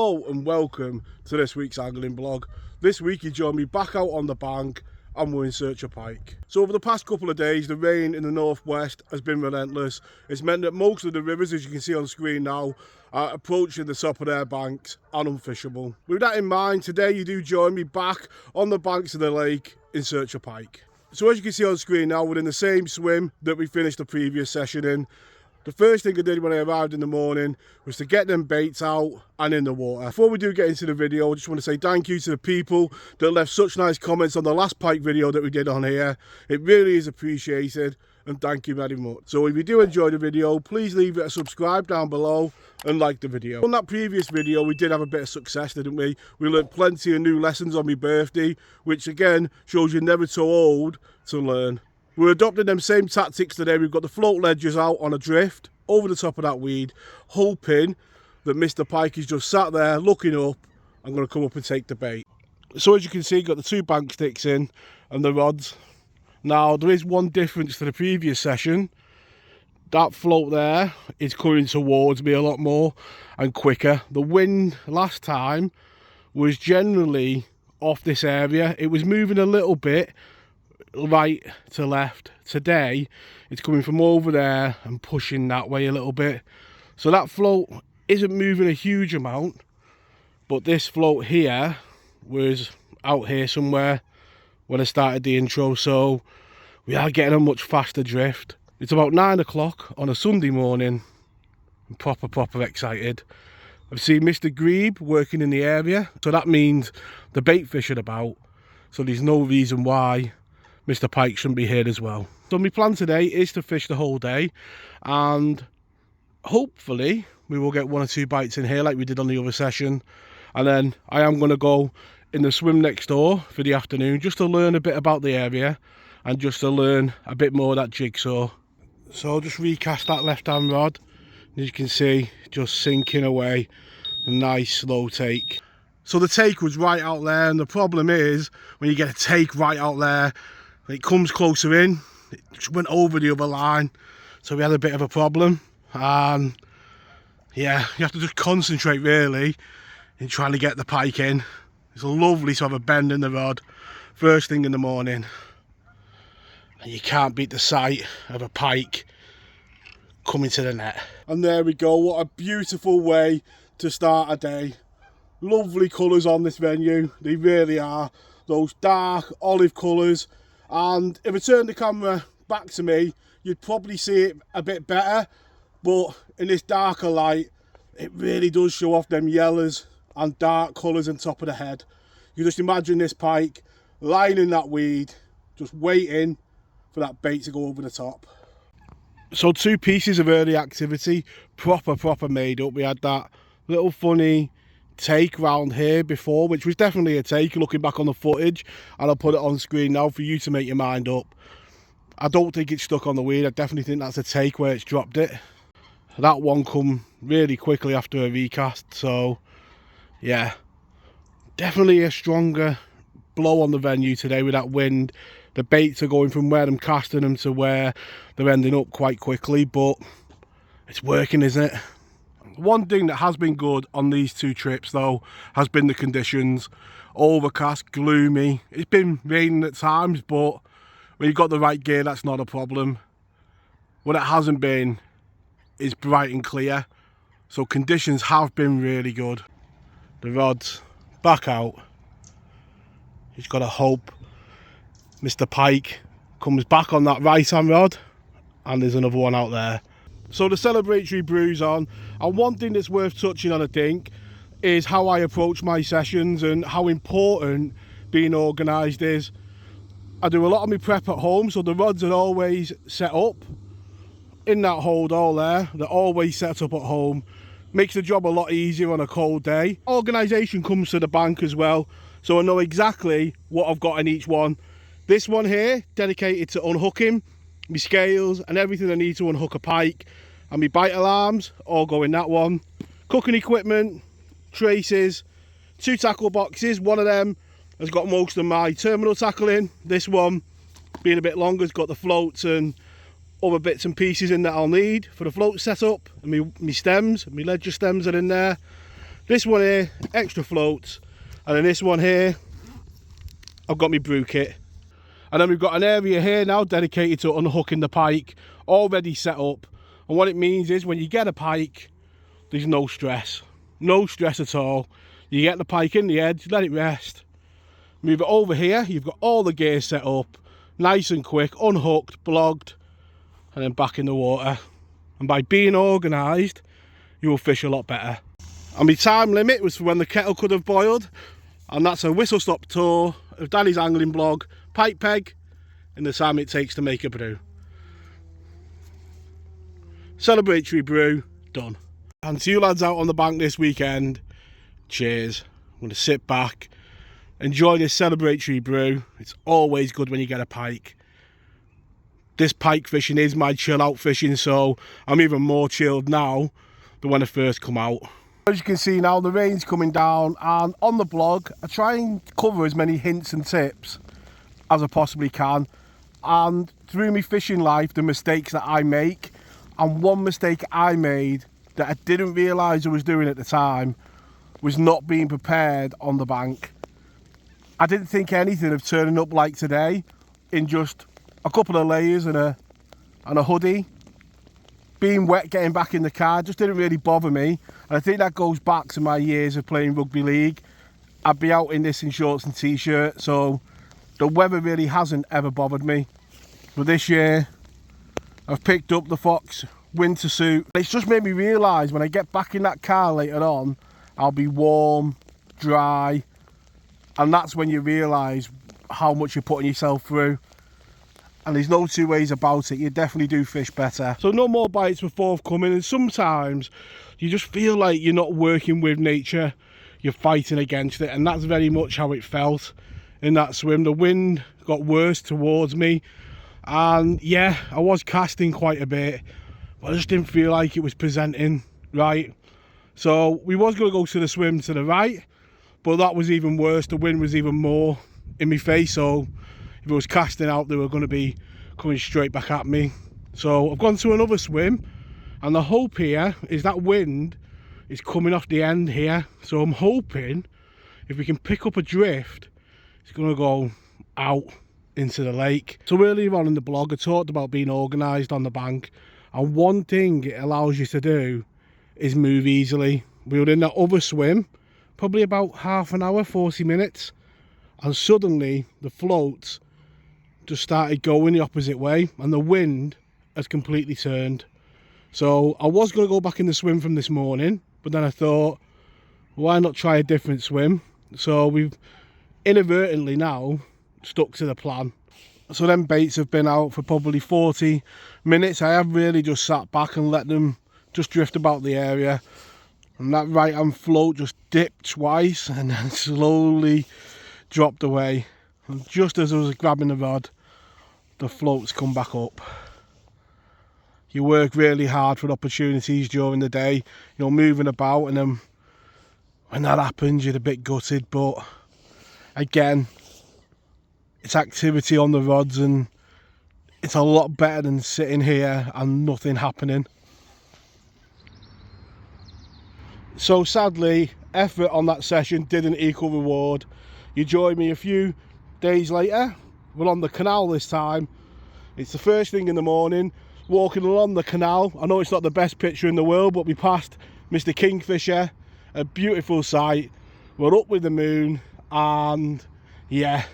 Hello and welcome to this week's angling blog. This week you join me back out on the bank and we're in search of pike. So over the past couple of days the rain in the northwest has been relentless. It's meant that most of the rivers, as you can see on screen now, are approaching the top of their banks and unfishable. With that in mind, today you do join me back on the banks of the lake in search of pike. So as you can see on screen now, we're in the same swim that we finished the previous session in. The first thing I did when I arrived in the morning was to get them baits out and in the water. Before we do get into the video, I just want to say thank you to the people that left such nice comments on the last pike video that we did on here. It really is appreciated and thank you very much. So if you do enjoy the video, please leave it a subscribe down below and like the video. On that previous video we did have a bit of success, didn't we? We learned plenty of new lessons on my birthday, which again shows you're never too old to learn. We're adopting them same tactics today. We've got the float ledgers out on a drift over the top of that weed, hoping that Mr. Pike is just sat there looking up. I'm going to come up and take the bait. So as you can see, got the two bank sticks in and the rods. Now there is one difference to the previous session. That float there is coming towards me a lot more and quicker. The wind last time was generally off this area. It was moving a little bit right to left. Today it's coming from over there and pushing that way a little bit, so that float isn't moving a huge amount, but this float here was out here somewhere when I started the intro, so we are getting a much faster drift. It's about 9 o'clock on a Sunday morning. I'm proper excited. I've seen Mr. Grebe working in the area, so that means the bait fish are about, so there's no reason why Mr. Pike shouldn't be here as well. So my plan today is to fish the whole day, and hopefully we will get one or two bites in here like we did on the other session, and then I am going to go in the swim next door for the afternoon just to learn a bit about the area and just to learn a bit more of that jigsaw. So I'll just recast that left hand rod, as you can see, just sinking away, a nice slow take. So the take was right out there, and the problem is when you get a take right out there, when it comes closer in, it just went over the other line, so we had a bit of a problem. And yeah, you have to just concentrate really in trying to get the pike in. It's lovely to have a bend in the rod first thing in the morning, and you can't beat the sight of a pike coming to the net. And there we go, what a beautiful way to start a day. Lovely colours on this venue, they really are, those dark olive colours. And if I turn the camera back to me, you'd probably see it a bit better, but in this darker light, it really does show off them yellows and dark colours on top of the head. You just imagine this pike lying in that weed, just waiting for that bait to go over the top. So two pieces of early activity, proper made up. We had that little funny take round here before, which was definitely a take looking back on the footage, and I'll put it on screen now for you to make your mind up. I don't think it's stuck on the weed. I definitely think that's a take where it's dropped it. That one come really quickly after a recast, so yeah, definitely a stronger blow on the venue today with that wind. The baits are going from where I'm casting them to where they're ending up quite quickly, but it's working, isn't it? One thing that has been good on these two trips though has been the conditions. Overcast, gloomy, it's been raining at times, but when you've got the right gear that's not a problem. What it hasn't been is bright and clear, so conditions have been really good. The rod's back out. He's got to hope Mr. Pike comes back on that right hand rod, and there's another one out there. So the celebratory brew's on, and one thing that's worth touching on, I think, is how I approach my sessions and how important being organised is. I do a lot of my prep at home, so the rods are always set up in that hold all there. They're always set up at home. Makes the job a lot easier on a cold day. Organisation comes to the bank as well, so I know exactly what I've got in each one. This one here, dedicated to unhooking, my scales and everything I need to unhook a pike, and my bite alarms all go in that one. Cooking equipment, traces, two tackle boxes. One of them has got most of my terminal tackle in. This one, being a bit longer, has got the floats and other bits and pieces in that I'll need for the float setup. And my stems, my ledger stems are in there. This one here, extra floats, and then this one here, I've got my brew kit. And then we've got an area here now dedicated to unhooking the pike, already set up. And what it means is when you get a pike, there's no stress. No stress at all. You get the pike in the edge, let it rest. Move it over here, you've got all the gear set up, nice and quick, unhooked, blogged, and then back in the water. And by being organised, you will fish a lot better. And my time limit was for when the kettle could have boiled, and that's a whistle stop tour of Danny's angling blog, pike peg, and the time it takes to make a brew. Celebratory brew, done. And to you lads out on the bank this weekend, cheers. I'm going to sit back, enjoy this celebratory brew. It's always good when you get a pike. This pike fishing is my chill out fishing, so I'm even more chilled now than when I first come out. As you can see now, the rain's coming down, and on the blog I try and cover as many hints and tips as I possibly can, and through my fishing life, the mistakes that I make. And one mistake I made that I didn't realise I was doing at the time was not being prepared on the bank. I didn't think anything of turning up like today in just a couple of layers and a hoodie. Being wet, getting back in the car just didn't really bother me. And I think that goes back to my years of playing rugby league. I'd be out in this in shorts and t-shirt, so the weather really hasn't ever bothered me. But this year, I've picked up the Fox winter suit. It's just made me realise when I get back in that car later on, I'll be warm, dry, and that's when you realise how much you're putting yourself through. And there's no two ways about it, you definitely do fish better. So no more bites were forthcoming, and sometimes you just feel like you're not working with nature, you're fighting against it, and that's very much how it felt in that swim. The wind got worse towards me, and yeah, I was casting quite a bit, but I just didn't feel like it was presenting right. So we was going to go to the swim to the right, but that was even worse. The wind was even more in my face, so if it was casting out, they were going to be coming straight back at me. So I've gone to another swim, and the hope here is that wind is coming off the end here, so I'm hoping if we can pick up a drift, it's going to go out into the lake. So earlier on in the blog I talked about being organised on the bank, and one thing it allows you to do is move easily. We were in that other swim probably about half an hour, 40 minutes, and suddenly the floats just started going the opposite way and the wind has completely turned. So I was going to go back in the swim from this morning, but then I thought, why not try a different swim? So we've inadvertently now stuck to the plan. So them baits have been out for probably 40 minutes. I have really just sat back and let them just drift about the area, and that right hand float just dipped twice and then slowly dropped away, and just as I was grabbing the rod, the floats come back up. You work really hard for opportunities during the day, you know, moving about, and then when that happens you're a bit gutted, but again, it's activity on the rods, and it's a lot better than sitting here and nothing happening. So sadly, effort on that session didn't equal reward. You join me a few days later. We're on the canal this time. It's the first thing in the morning, walking along the canal. I know it's not the best picture in the world, but we passed Mr. Kingfisher, a beautiful sight. We're up with the moon, and yeah,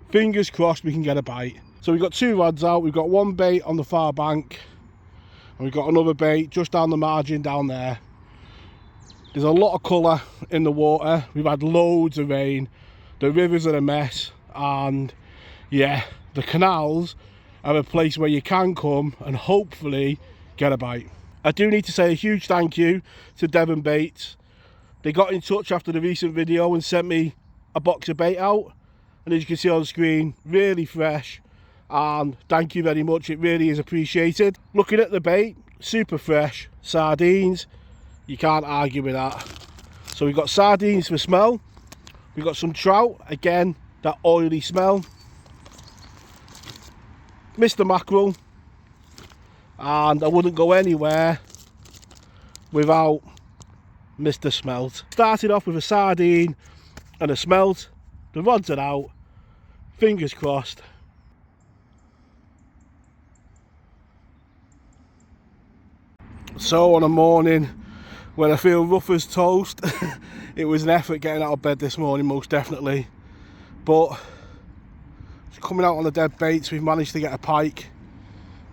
fingers crossed we can get a bite. So we've got two rods out. We've got one bait on the far bank, and we've got another bait just down the margin down there. There's a lot of colour in the water. We've had loads of rain. The rivers are a mess, and yeah, the canals are a place where you can come and hopefully get a bite. I do need to say a huge thank you to Devon Baits. They got in touch after the recent video and sent me a box of bait out, and as you can see on the screen, really fresh, and thank you very much, it really is appreciated. Looking at the bait, super fresh, sardines, you can't argue with that. So we've got sardines for smell, we've got some trout, again that oily smell, Mr. Mackerel, and I wouldn't go anywhere without missed the smelt. Started off with a sardine and a smelt. The rods are out, fingers crossed. So on a morning when I feel rough as toast, it was an effort getting out of bed this morning, most definitely. But coming out on the dead baits, we've managed to get a pike.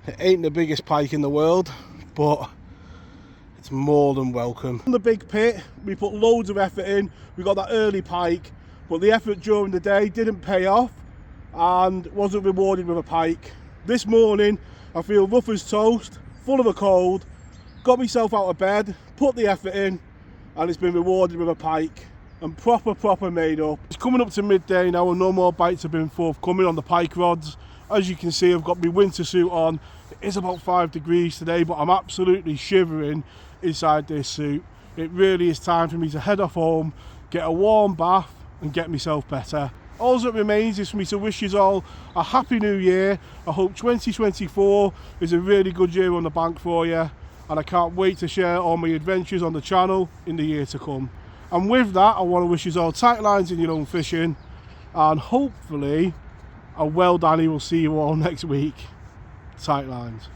It ain't the biggest pike in the world, but it's more than welcome. On the big pit, we put loads of effort in. We got that early pike, but the effort during the day didn't pay off and wasn't rewarded with a pike. This morning, I feel rough as toast, full of a cold, got myself out of bed, put the effort in, and it's been rewarded with a pike and proper made up. It's coming up to midday now and no more bites have been forthcoming on the pike rods. As you can see, I've got my winter suit on. It is about 5 degrees today, but I'm absolutely shivering inside this suit. It really is time for me to head off home, get a warm bath and get myself better. All that remains is for me to wish you all a happy new year. I hope 2024 is a really good year on the bank for you, and I can't wait to share all my adventures on the channel in the year to come. And with that, I want to wish you all tight lines in your own fishing, and hopefully a well Danny will see you all next week. Tight lines.